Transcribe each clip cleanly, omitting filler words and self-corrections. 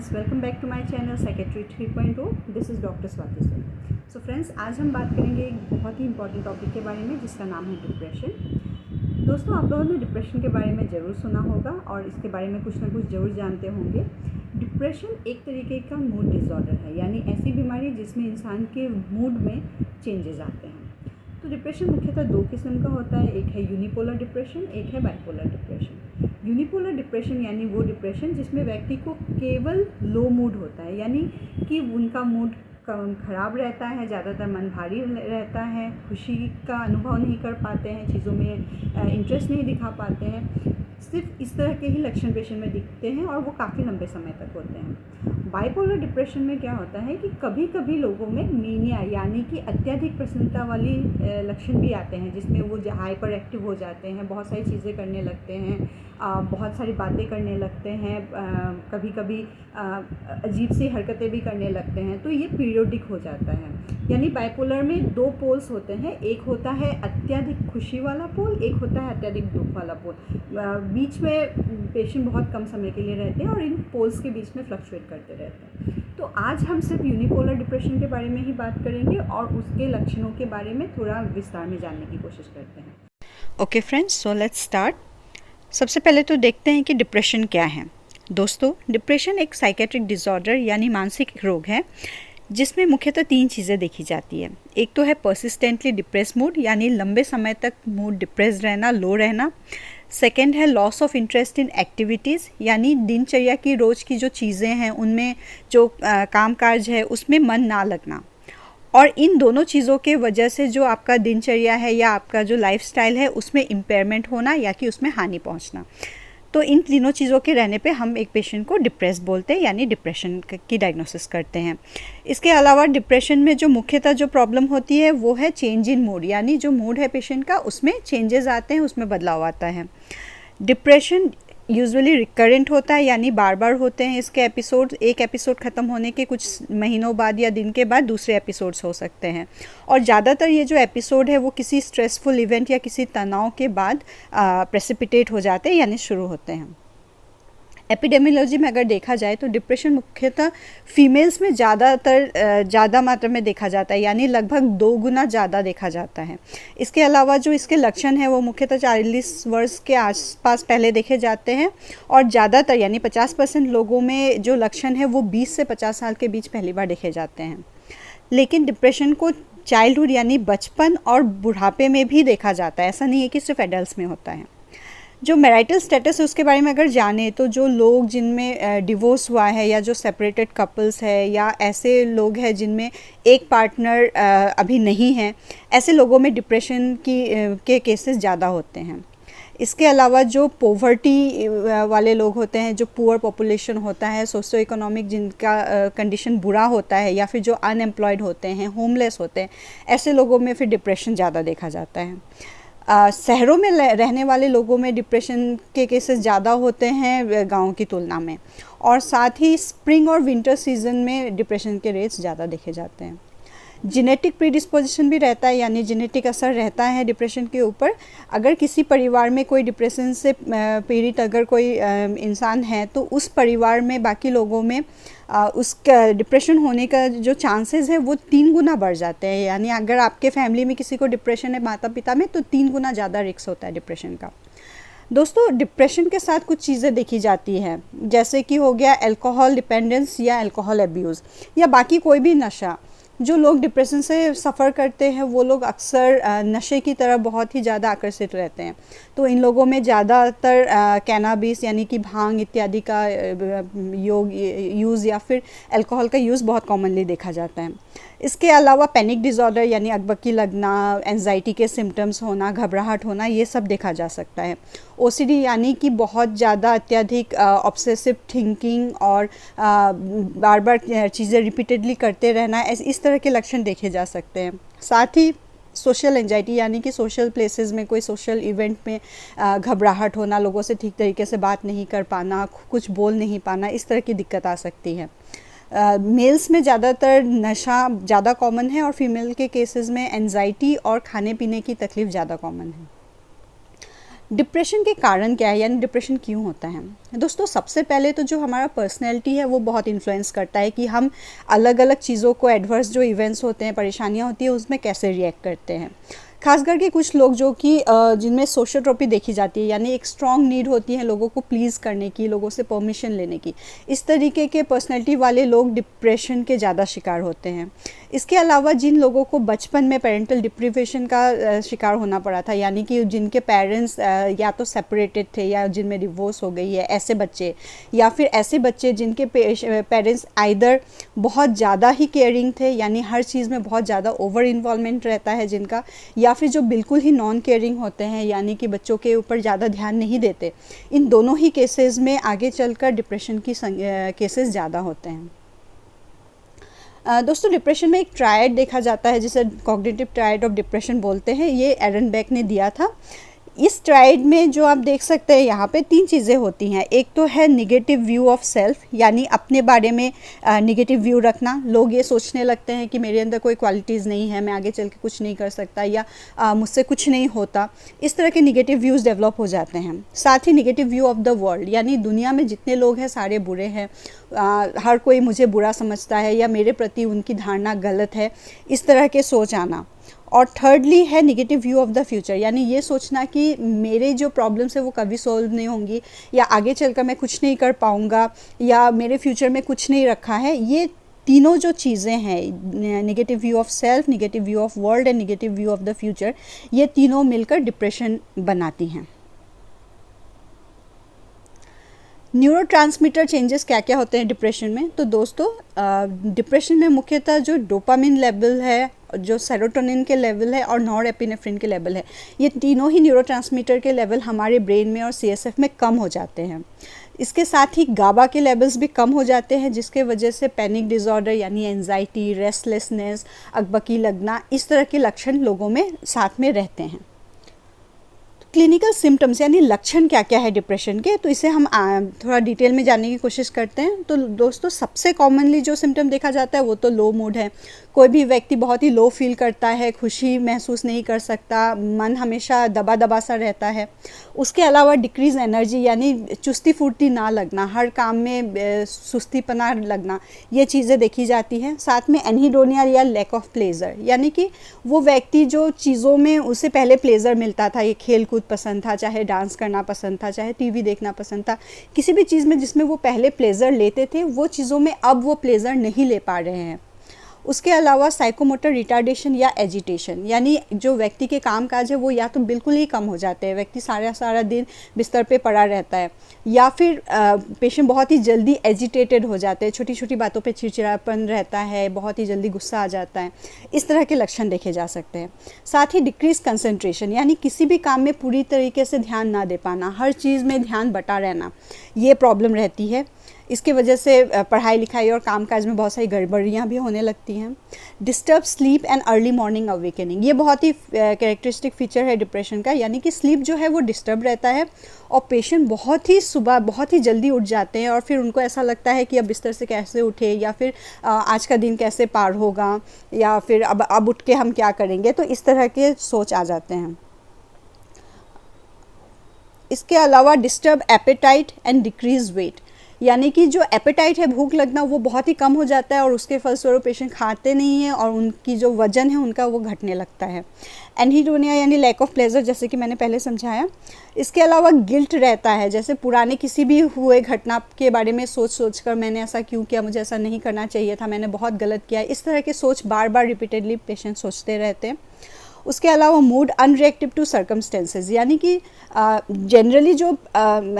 Friends, welcome back to my channel psychiatry 3.0। This is doctor Swati Singh. So friends, आज हम बात करेंगे एक बहुत ही इंपॉर्टेंट टॉपिक के बारे में जिसका नाम है डिप्रेशन। दोस्तों, आप लोगों ने डिप्रेशन के बारे में ज़रूर सुना होगा और इसके बारे में कुछ ना कुछ ज़रूर जानते होंगे। डिप्रेशन एक तरीके का मूड डिसऑर्डर है, यानी ऐसी बीमारी जिसमें इंसान के मूड में चेंजेस आते हैं। तो डिप्रेशन मुख्यतः दो किस्म का होता है, एक है यूनिपोलर डिप्रेशन, एक है बाइपोलर डिप्रेशन। यूनिपोलर डिप्रेशन यानी वो डिप्रेशन जिसमें व्यक्ति को केवल लो मूड होता है, यानी कि उनका मूड ख़राब रहता है, ज़्यादातर मन भारी रहता है, खुशी का अनुभव नहीं कर पाते हैं, चीज़ों में इंटरेस्ट नहीं दिखा पाते हैं। सिर्फ इस तरह के ही लक्षण पेशेंट में दिखते हैं और वो काफ़ी लंबे समय तक होते हैं। बाइपोलर डिप्रेशन में क्या होता है कि कभी कभी लोगों में मीनिया यानी कि अत्यधिक प्रसन्नता वाली लक्षण भी आते हैं, जिसमें वो हाइपर एक्टिव हो जाते हैं, बहुत सारी चीज़ें करने लगते हैं, बहुत सारी बातें करने लगते हैं, कभी कभी अजीब सी हरकतें भी करने लगते हैं। तो ये पीरियोडिक हो जाता है। यानी बाइपोलर में दो पोल्स होते हैं, एक होता है अत्यधिक खुशी वाला पोल, एक होता है अत्यधिक दुख वाला पोल। बीच में पेशेंट बहुत कम समय के लिए रहते हैं और इन पोल्स के बीच में फ्लक्चुएट करते रहते हैं। तो आज हम सिर्फ यूनिपोलर डिप्रेशन के बारे में ही बात करेंगे और उसके लक्षणों के बारे में थोड़ा विस्तार में जानने की कोशिश करते हैं। Okay friends, so let's start. सबसे पहले तो देखते हैं कि डिप्रेशन क्या है। दोस्तों, डिप्रेशन एक साइकेट्रिक डिसऑर्डर यानी मानसिक रोग है जिसमें मुख्यतः तीन चीज़ें देखी जाती है। एक तो है पर्सिस्टेंटली डिप्रेस मूड, यानी लंबे समय तक मूड डिप्रेस रहना, लो रहना। सेकेंड है loss of interest in activities, यानी दिनचर्या की रोज़ की जो चीज़ें हैं उनमें जो काम काज है उसमें मन ना लगना। और इन दोनों चीज़ों के वजह से जो आपका दिनचर्या है या आपका जो लाइफस्टाइल है उसमें इम्पेयरमेंट होना या कि उसमें हानि पहुंचना। तो इन तीनों चीज़ों के रहने पे हम एक पेशेंट को डिप्रेस बोलते हैं, यानी डिप्रेशन की डायग्नोसिस करते हैं। इसके अलावा डिप्रेशन में जो मुख्यतः जो प्रॉब्लम होती है वो है चेंज इन मूड, यानी जो मूड है पेशेंट का उसमें चेंजेस आते हैं, उसमें बदलाव आता है। डिप्रेशन यूजुअली रिकरेंट होता है, यानी बार बार होते हैं इसके एपिसोड। एक एपिसोड ख़त्म होने के कुछ महीनों बाद या दिन के बाद दूसरे एपिसोड्स हो सकते हैं। और ज़्यादातर ये जो एपिसोड है वो किसी स्ट्रेसफुल इवेंट या किसी तनाव के बाद प्रेसिपिटेट हो जाते हैं, यानी शुरू होते हैं। एपिडेमियोलॉजी में अगर देखा जाए तो डिप्रेशन मुख्यतः फीमेल्स में ज़्यादा मात्रा में देखा जाता है, यानी लगभग 2 गुना ज़्यादा देखा जाता है। इसके अलावा जो इसके लक्षण हैं वो मुख्यतः 40 वर्ष के आसपास पहले देखे जाते हैं और ज़्यादातर यानी 50% लोगों में जो लक्षण है वो 20 से 50 साल के बीच पहली बार देखे जाते हैं। लेकिन डिप्रेशन को चाइल्डहुड यानी बचपन और बुढ़ापे में भी देखा जाता है, ऐसा नहीं है कि सिर्फ एडल्ट में होता है। जो मैरिटल स्टेटस है उसके बारे में अगर जाने तो जो लोग जिनमें डिवोर्स हुआ है या जो सेपरेटेड कपल्स है या ऐसे लोग हैं जिनमें एक पार्टनर अभी नहीं है, ऐसे लोगों में डिप्रेशन के केसेस ज़्यादा होते हैं। इसके अलावा जो पोवर्टी वाले लोग होते हैं, जो पुअर पॉपुलेशन होता है, सोशियो इकोनॉमिक जिनका कंडीशन बुरा होता है, या फिर जो अनएम्प्लॉयड होते हैं, होमलेस होते हैं, ऐसे लोगों में फिर डिप्रेशन ज़्यादा देखा जाता है। शहरों में रहने वाले लोगों में डिप्रेशन के केसेस ज़्यादा होते हैं गाँव की तुलना में, और साथ ही स्प्रिंग और विंटर सीजन में डिप्रेशन के रेट्स ज़्यादा देखे जाते हैं। जेनेटिक प्रीडिस्पोजिशन भी रहता है, यानी जेनेटिक असर रहता है डिप्रेशन के ऊपर। अगर किसी परिवार में कोई डिप्रेशन से पीड़ित अगर कोई इंसान है तो उस परिवार में बाकी लोगों में उसका डिप्रेशन होने का जो चांसेस है वो 3 गुना बढ़ जाते हैं। यानी अगर आपके फैमिली में किसी को डिप्रेशन है माता पिता में, तो 3 गुना ज़्यादा रिस्क होता है डिप्रेशन का। दोस्तों, डिप्रेशन के साथ कुछ चीज़ें देखी जाती हैं, जैसे कि हो गया अल्कोहल डिपेंडेंस या अल्कोहल अब्यूज़ या बाकी कोई भी नशा। जो लोग डिप्रेशन से सफ़र करते हैं वो लोग अक्सर नशे की तरफ बहुत ही ज़्यादा आकर्षित रहते हैं। तो इन लोगों में ज़्यादातर कैनाबिस यानी कि भांग इत्यादि का यूज़ या फिर अल्कोहल का यूज़ बहुत कॉमनली देखा जाता है। इसके अलावा पैनिक डिसऑर्डर यानी अकबकी लगना, एंजाइटी के सिम्टम्स होना, घबराहट होना, ये सब देखा जा सकता है। ओसीडी यानी कि बहुत ज़्यादा अत्यधिक ऑब्सेसिव थिंकिंग और बार बार चीज़ें रिपीटेडली करते रहना, इस तरह के लक्षण देखे जा सकते हैं। साथ ही सोशल एंजाइटी यानी कि सोशल प्लेसेस में कोई सोशल इवेंट में घबराहट होना, लोगों से ठीक तरीके से बात नहीं कर पाना, कुछ बोल नहीं पाना, इस तरह की दिक्कत आ सकती है। मेल्स में ज़्यादातर नशा ज़्यादा कॉमन है और फीमेल के केसेस में एंजाइटी और खाने पीने की तकलीफ़ ज़्यादा कॉमन है। डिप्रेशन के कारण क्या है, यानी डिप्रेशन क्यों होता है? दोस्तों, सबसे पहले तो जो हमारा पर्सनैलिटी है वो बहुत इन्फ्लुएंस करता है कि हम अलग अलग चीज़ों को, एडवर्स जो इवेंट्स होते हैं, परेशानियाँ होती हैं, उसमें कैसे रिएक्ट करते हैं। खास करके कुछ लोग जो कि जिनमें सोशियोट्रोपी देखी जाती है, यानी एक स्ट्रॉन्ग नीड होती है लोगों को प्लीज़ करने की, लोगों से परमिशन लेने की, इस तरीके के पर्सनैलिटी वाले लोग डिप्रेशन के ज़्यादा शिकार होते हैं। इसके अलावा जिन लोगों को बचपन में पेरेंटल डिप्रीवेशन का शिकार होना पड़ा था, यानी कि जिनके पेरेंट्स या तो सेपरेटेड थे या जिनमें डिवोर्स हो गई है, ऐसे बच्चे, या फिर ऐसे बच्चे जिनके पेरेंट्स आइदर बहुत ज़्यादा ही केयरिंग थे, यानी हर चीज़ में बहुत ज़्यादा ओवर इन्वॉल्वमेंट रहता है जिनका, या फिर जो बिल्कुल ही नॉन केयरिंग होते हैं, यानी कि बच्चों के ऊपर ज़्यादा ध्यान नहीं देते, इन दोनों ही केसेस में आगे चलकर डिप्रेशन की केसेस ज़्यादा होते हैं। दोस्तों, डिप्रेशन में एक ट्रायड देखा जाता है जिसे कॉग्निटिव ट्रायड ऑफ डिप्रेशन बोलते हैं। ये एरन बेक ने दिया था। इस ट्रायड में जो आप देख सकते हैं यहाँ पे 3 चीज़ें होती हैं। एक तो है निगेटिव व्यू ऑफ सेल्फ, यानी अपने बारे में निगेटिव व्यू रखना। लोग ये सोचने लगते हैं कि मेरे अंदर कोई क्वालिटीज़ नहीं है, मैं आगे चल के कुछ नहीं कर सकता, या मुझसे कुछ नहीं होता। इस तरह के निगेटिव व्यूज़ डेवलप हो जाते हैं। साथ ही negative view of the world, यानी दुनिया में जितने लोग हैं सारे बुरे हैं, हर कोई मुझे बुरा समझता है या मेरे प्रति उनकी धारणा गलत है, इस तरह के सोच आना। और थर्डली है negative view of the future, यानी ये सोचना कि मेरे जो प्रॉब्लम्स है वो कभी सॉल्व नहीं होंगी, या आगे चलकर मैं कुछ नहीं कर पाऊँगा, या मेरे फ्यूचर में कुछ नहीं रखा है। ये तीनों जो चीज़ें हैं, negative view of self, negative view of world and negative view of the future, ये तीनों मिलकर डिप्रेशन बनाती हैं। न्यूरोट्रांसमीटर चेंजेस क्या क्या होते हैं डिप्रेशन में? तो दोस्तों, डिप्रेशन में मुख्यतः जो डोपामिन लेवल है, जो सेरोटोनिन के लेवल है और नॉरएपिनेफ्रिन के लेवल है, ये तीनों ही न्यूरोट्रांसमीटर के लेवल हमारे ब्रेन में और सीएसएफ में कम हो जाते हैं। इसके साथ ही गाबा के लेवल्स भी कम हो जाते हैं, जिसके वजह से पैनिक डिसऑर्डर यानी एंजाइटी, रेस्टलेसनेस, अकबकी लगना, इस तरह के लक्षण लोगों में साथ में रहते हैं। क्लिनिकल सिम्टम्स यानी लक्षण क्या क्या है डिप्रेशन के, तो इसे हम थोड़ा डिटेल में जानने की कोशिश करते हैं। तो दोस्तों, सबसे कॉमनली जो सिम्टम देखा जाता है वो तो लो मूड है। कोई भी व्यक्ति बहुत ही लो फील करता है, खुशी महसूस नहीं कर सकता, मन हमेशा दबा दबा सा रहता है। उसके अलावा डिक्रीज एनर्जी, यानी चुस्ती फुर्ती ना लगना, हर काम में सुस्तीपना लगना, ये चीज़ें देखी जाती हैं। साथ में एनहीडोनिया या लैक ऑफ प्लेजर, यानी कि वो व्यक्ति जो चीज़ों में उसे पहले प्लेजर मिलता था, ये खेल कूद पसंद था, चाहे डांस करना पसंद था, चाहे टीवी देखना पसंद था, किसी भी चीज़ में जिसमें वो पहले प्लेजर लेते थे, वो चीज़ों में अब वो प्लेजर नहीं ले पा रहे हैं। उसके अलावा साइकोमोटर रिटार्डेशन या एजिटेशन, यानी जो व्यक्ति के काम काज है वो या तो बिल्कुल ही कम हो जाते हैं, व्यक्ति सारा दिन बिस्तर पे पड़ा रहता है, या फिर पेशेंट बहुत ही जल्दी एजिटेटेड हो जाते हैं, छोटी छोटी बातों पे चिड़चिड़ापन रहता है, बहुत ही जल्दी गुस्सा आ जाता है। इस तरह के लक्षण देखे जा सकते हैं। साथ ही डिक्रीज कंसंट्रेशन, यानी किसी भी काम में पूरी तरीके से ध्यान ना दे पाना, हर चीज़ में ध्यान बटा रहना, ये प्रॉब्लम रहती है। इसके वजह से पढ़ाई लिखाई और कामकाज में बहुत सारी गड़बड़ियाँ भी होने लगती हैं। Disturb sleep and early morning awakening, ये बहुत ही कैरेक्टरिस्टिक फीचर है डिप्रेशन का, यानी कि स्लीप जो है वो डिस्टर्ब रहता है और पेशेंट बहुत ही सुबह बहुत ही जल्दी उठ जाते हैं, और फिर उनको ऐसा लगता है कि अब बिस्तर से कैसे उठे, या फिर आज का दिन कैसे पार होगा, या फिर अब उठ के हम क्या करेंगे, तो इस तरह के सोच आ जाते हैं। इसके अलावा disturb appetite and decrease weight, यानी कि जो एपेटाइट है, भूख लगना, वो बहुत ही कम हो जाता है और उसके फलस्वरूप पेशेंट खाते नहीं हैं और उनकी जो वजन है उनका वो घटने लगता है। एनहीडोनिया यानी लैक ऑफ प्लेजर, जैसे कि मैंने पहले समझाया। इसके अलावा गिल्ट रहता है, जैसे पुराने किसी भी हुए घटना के बारे में सोच कर मैंने ऐसा क्यों किया, मुझे ऐसा नहीं करना चाहिए था, मैंने बहुत गलत किया, इस तरह के सोच बार बार रिपीटेडली पेशेंट सोचते रहते हैं। उसके अलावा मूड अनरिएक्टिव टू सर्कमस्टेंसेस, यानी कि जनरली जो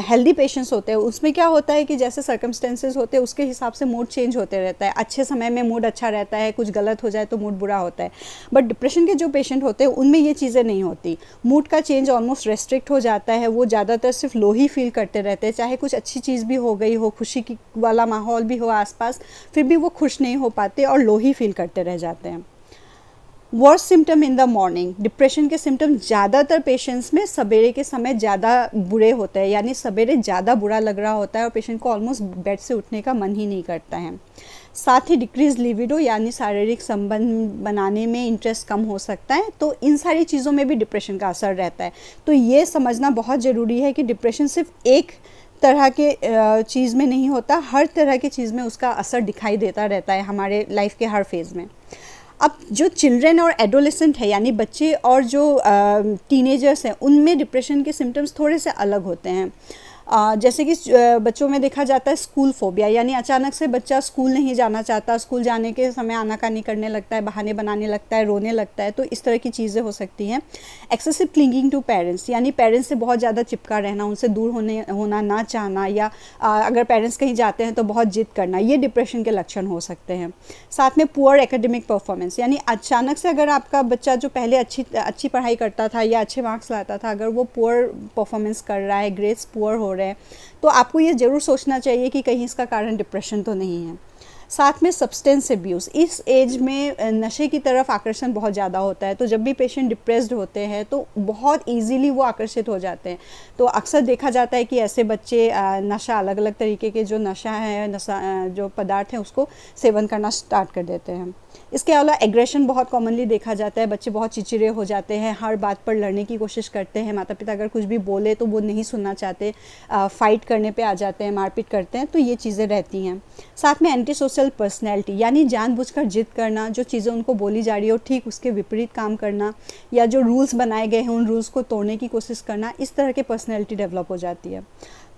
हेल्दी पेशेंट्स होते हैं उसमें क्या होता है कि जैसे सर्कमस्टेंसेस होते हैं उसके हिसाब से मूड चेंज होते रहता है। अच्छे समय में मूड अच्छा रहता है, कुछ गलत हो जाए तो मूड बुरा होता है। बट डिप्रेशन के जो पेशेंट होते हैं उनमें ये चीज़ें नहीं होती। मूड का चेंज ऑलमोस्ट रेस्ट्रिक्ट हो जाता है, वो ज़्यादातर सिर्फ लो ही फील करते रहते हैं, चाहे कुछ अच्छी चीज़ भी हो गई हो, खुशी की वाला माहौल भी हो आसपास, फिर भी वो खुश नहीं हो पाते और लो ही फील करते रह जाते हैं। Worst symptom in the morning, depression के सिम्टम ज़्यादातर पेशेंट्स में सवेरे के समय ज़्यादा बुरे होते हैं, यानी सवेरे ज़्यादा बुरा लग रहा होता है और पेशेंट को ऑलमोस्ट बेड से उठने का मन ही नहीं करता है। साथ ही डिक्रीज लिबिडो यानी शारीरिक संबंध बनाने में इंटरेस्ट कम हो सकता है। तो इन सारी चीज़ों में भी डिप्रेशन का असर रहता है। तो ये समझना बहुत ज़रूरी है कि डिप्रेशन सिर्फ एक तरह के चीज़ में नहीं होता, हर तरह की चीज़ में उसका असर दिखाई देता रहता है हमारे लाइफ के हर फेज़ में। अब जो चिल्ड्रन और एडोलेसेंट है यानी बच्चे और जो टीनेजर्स हैं, उनमें डिप्रेशन के सिम्टम्स थोड़े से अलग होते हैं। जैसे कि बच्चों में देखा जाता है स्कूल फोबिया, यानी अचानक से बच्चा स्कूल नहीं जाना चाहता, स्कूल जाने के समय आनाकानी करने लगता है, बहाने बनाने लगता है, रोने लगता है। तो इस तरह की चीज़ें हो सकती हैं। एक्सेसिव क्लिंगिंग टू पेरेंट्स यानी पेरेंट्स से बहुत ज़्यादा चिपका रहना, उनसे दूर होना ना चाहना, या अगर पेरेंट्स कहीं जाते हैं तो बहुत जिद करना, ये डिप्रेशन के लक्षण हो सकते हैं। साथ में पुअर एकेडमिक परफॉर्मेंस यानी अचानक से अगर आपका बच्चा जो पहले अच्छी पढ़ाई करता था या अच्छे मार्क्स लाता था, अगर वो पुअर परफॉर्मेंस कर रहा है, ग्रेड्स पुअर हो रहे हैं, तो आपको ये ज़रूर सोचना चाहिए कि कहीं इसका कारण डिप्रेशन तो नहीं है। साथ में सब्सटेंस अब्यूज़, इस एज में नशे की तरफ आकर्षण बहुत ज़्यादा होता है। तो जब भी पेशेंट डिप्रेस्ड होते हैं तो बहुत इजीली वो आकर्षित हो जाते हैं। तो अक्सर देखा जाता है कि ऐसे बच्चे नशा, अलग अलग तरीके के जो नशा है, जो पदार्थ हैं, उसको सेवन करना स्टार्ट कर देते हैं। इसके अलावा एग्रेशन बहुत कॉमनली देखा जाता है। बच्चे बहुत चिड़चिड़े हो जाते हैं, हर बात पर लड़ने की कोशिश करते हैं, माता पिता अगर कुछ भी बोले तो वो नहीं सुनना चाहते, फ़ाइट करने पे आ जाते हैं, मारपीट करते हैं। तो ये चीज़ें रहती हैं। साथ में एंटी सोशल पर्सनैलिटी यानी जानबूझकर जिद करना, जो चीज़ें उनको बोली जा रही हो ठीक उसके विपरीत काम करना, या जो रूल्स बनाए गए हैं उन रूल्स को तोड़ने की कोशिश करना, इस तरह की पर्सनैलिटी डेवलप हो जाती है।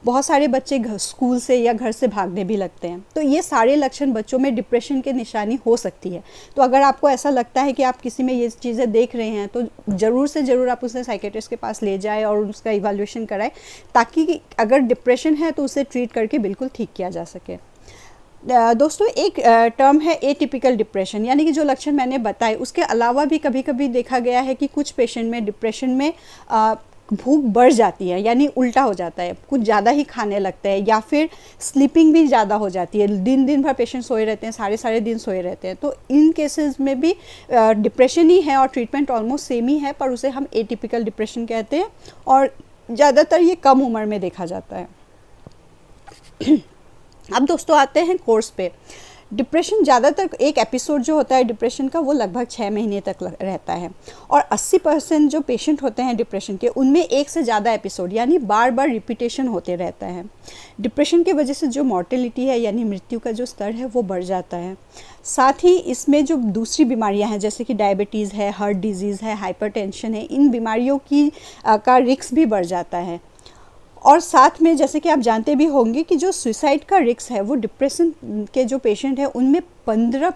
बहुत सारे बच्चे स्कूल से या घर से भागने भी लगते हैं। तो ये सारे लक्षण बच्चों में डिप्रेशन की निशानी हो सकती है। तो अगर आपको ऐसा लगता है कि आप किसी में ये चीज़ें देख रहे हैं, तो ज़रूर से ज़रूर आप उसे साइकेट्रिस्ट के पास ले जाएं और उसका इवैल्यूएशन कराएं, ताकि अगर डिप्रेशन है तो उसे ट्रीट करके बिल्कुल ठीक किया जा सके। दोस्तों, एक टर्म है एटिपिकल डिप्रेशन, यानी कि जो लक्षण मैंने बताए उसके अलावा भी कभी कभी देखा गया है कि कुछ पेशेंट में डिप्रेशन में भूख बढ़ जाती है, यानी उल्टा हो जाता है, कुछ ज़्यादा ही खाने लगता है, या फिर स्लीपिंग भी ज़्यादा हो जाती है, दिन भर पेशेंट सोए रहते हैं, सारे दिन सोए रहते हैं। तो इन केसेस में भी डिप्रेशन ही है और ट्रीटमेंट ऑलमोस्ट सेम ही है, पर उसे हम एटिपिकल डिप्रेशन कहते हैं और ज़्यादातर ये कम उम्र में देखा जाता है। अब दोस्तों आते हैं कोर्स पे। डिप्रेशन ज़्यादातर एक एपिसोड जो होता है डिप्रेशन का, वो लगभग 6 महीने तक रहता है, और 80% जो पेशेंट होते हैं डिप्रेशन के, उनमें एक से ज़्यादा एपिसोड यानी बार बार रिपीटेशन होते रहता है। डिप्रेशन की वजह से जो मॉर्टेलिटी है यानी मृत्यु का जो स्तर है वो बढ़ जाता है। साथ ही इसमें जो दूसरी बीमारियां हैं जैसे कि डायबिटीज़ है, हार्ट डिजीज़ है, हाइपरटेंशन है, इन बीमारियों की का रिस्क भी बढ़ जाता है। और साथ में जैसे कि आप जानते भी होंगे कि जो सुसाइड का रिस्क है वो डिप्रेशन के जो पेशेंट हैं उनमें 15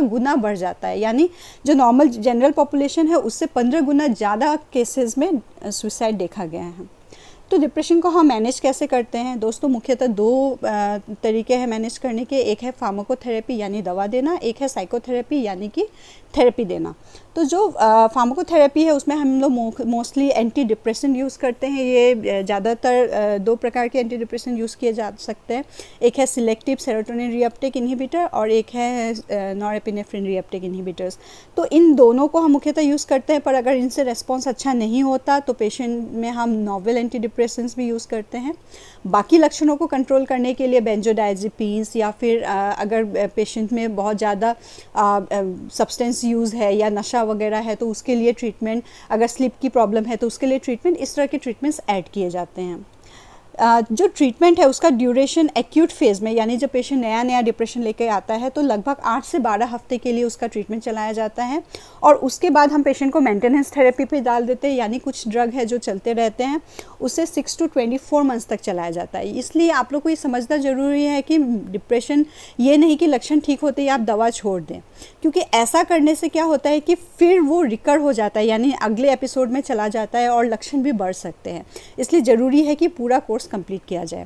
गुना बढ़ जाता है, यानी जो नॉर्मल जनरल पॉपुलेशन है उससे 15 गुना ज़्यादा केसेस में सुसाइड देखा गया है। तो डिप्रेशन को हम मैनेज कैसे करते हैं दोस्तों? मुख्यतः 2 तरीके हैं मैनेज करने के। एक है फार्माकोथेरेपी यानी दवा देना, एक है साइकोथेरेपी यानी कि थेरेपी देना। तो जो फार्माकोथेरेपी है उसमें हम लोग मोस्टली एंटी डिप्रेसेंट यूज़ करते हैं। ये ज़्यादातर 2 प्रकार के एंटी डिप्रेसेंट यूज़ किए जा सकते हैं। एक है सिलेक्टिव सेरोटोनिन रीअपटेक इन्हिबिटर और एक है नॉरएपिनेफ्रिन रीअपटेक इन्हिबिटर्स। तो इन दोनों को हम मुख्यतः यूज़ करते हैं, पर अगर इनसे रेस्पॉन्स अच्छा नहीं होता तो पेशेंट में हम नॉवेल एंटी डिप्रेसेंट्स भी यूज़ करते हैं। बाकी लक्षणों को कंट्रोल करने के लिए बेंजोडाइज़ेपिन्स, या फिर अगर पेशेंट में बहुत ज़्यादा सब्सटेंस यूज़ है या नशा वगैरह है तो उसके लिए ट्रीटमेंट, अगर स्लीप की प्रॉब्लम है तो उसके लिए ट्रीटमेंट, इस तरह के ट्रीटमेंट्स ऐड किए जाते हैं। जो ट्रीटमेंट है उसका ड्यूरेशन एक्यूट फेज़ में, यानी जब पेशेंट नया डिप्रेशन लेके आता है तो लगभग 8 से 12 हफ्ते के लिए उसका ट्रीटमेंट चलाया जाता है, और उसके बाद हम पेशेंट को मेंटेनेंस थेरेपी पे डाल देते हैं, यानी कुछ ड्रग है जो चलते रहते हैं, उसे 6 to 24 मंथ्स तक चलाया जाता है। इसलिए आप लोग को ये समझना ज़रूरी है कि डिप्रेशन ये नहीं कि लक्षण ठीक होते ही आप दवा छोड़ दें, क्योंकि ऐसा करने से क्या होता है कि फिर वो रिकर हो जाता है, यानी अगले एपिसोड में चला जाता है और लक्षण भी बढ़ सकते हैं। इसलिए ज़रूरी है कि पूरा कोर्स कंप्लीट किया जाए।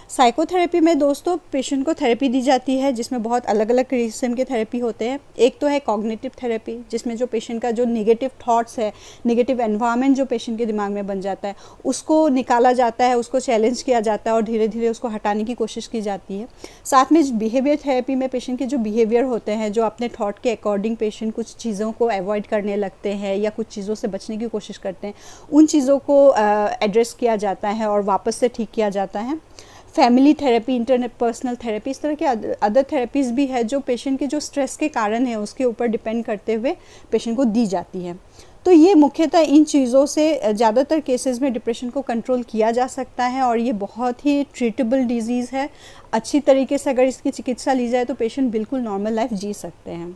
साइकोथेरेपी में दोस्तों पेशेंट को थेरेपी दी जाती है जिसमें बहुत अलग अलग किस्म के थेरेपी होते हैं। एक तो है कॉग्निटिव थेरेपी, जिसमें जो पेशेंट का जो नेगेटिव थॉट्स है, नेगेटिव एनवायरनमेंट जो पेशेंट के दिमाग में बन जाता है, उसको निकाला जाता है, उसको चैलेंज किया जाता है और धीरे धीरे उसको हटाने की कोशिश की जाती है। साथ में बिहेवियर थेरेपी में पेशेंट के जो बिहेवियर होते हैं, जो अपने थॉट के अकॉर्डिंग पेशेंट कुछ चीज़ों को अवॉइड करने लगते हैं या कुछ चीज़ों से बचने की कोशिश करते हैं, उन चीज़ों को एड्रेस किया जाता है और वापस से ठीक किया जाता है। फैमिली थेरेपी, इंटरपर्सनल थेरेपी, इस तरह के अदर थेरेपीज़ भी है जो पेशेंट के जो स्ट्रेस के कारण है उसके ऊपर डिपेंड करते हुए पेशेंट को दी जाती है। तो ये मुख्यतः इन चीज़ों से ज़्यादातर केसेस में डिप्रेशन को कंट्रोल किया जा सकता है और ये बहुत ही ट्रीटेबल डिजीज़ है। अच्छी तरीके से अगर इसकी चिकित्सा ली जाए तो पेशेंट बिल्कुल नॉर्मल लाइफ जी सकते हैं।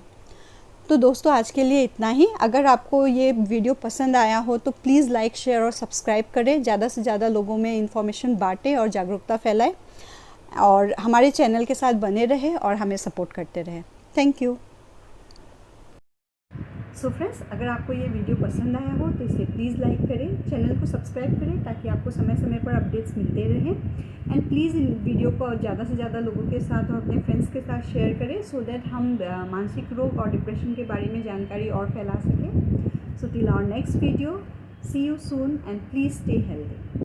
तो दोस्तों आज के लिए इतना ही। अगर आपको ये वीडियो पसंद आया हो तो प्लीज़ लाइक, शेयर और सब्सक्राइब करें, ज़्यादा से ज़्यादा लोगों में इन्फॉर्मेशन बांटें और जागरूकता फैलाएं और हमारे चैनल के साथ बने रहें और हमें सपोर्ट करते रहें। Thank you. सो फ्रेंड्स, अगर आपको ये वीडियो पसंद आया हो तो इसे प्लीज़ लाइक करें, चैनल को सब्सक्राइब करें ताकि आपको समय समय पर अपडेट्स मिलते रहें। एंड प्लीज़ इन वीडियो को ज़्यादा से ज़्यादा लोगों के साथ और अपने फ्रेंड्स के साथ शेयर करें सो दैट हम मानसिक रोग और डिप्रेशन के बारे में जानकारी और फैला सकें। So till our next video, see you soon and please stay healthy.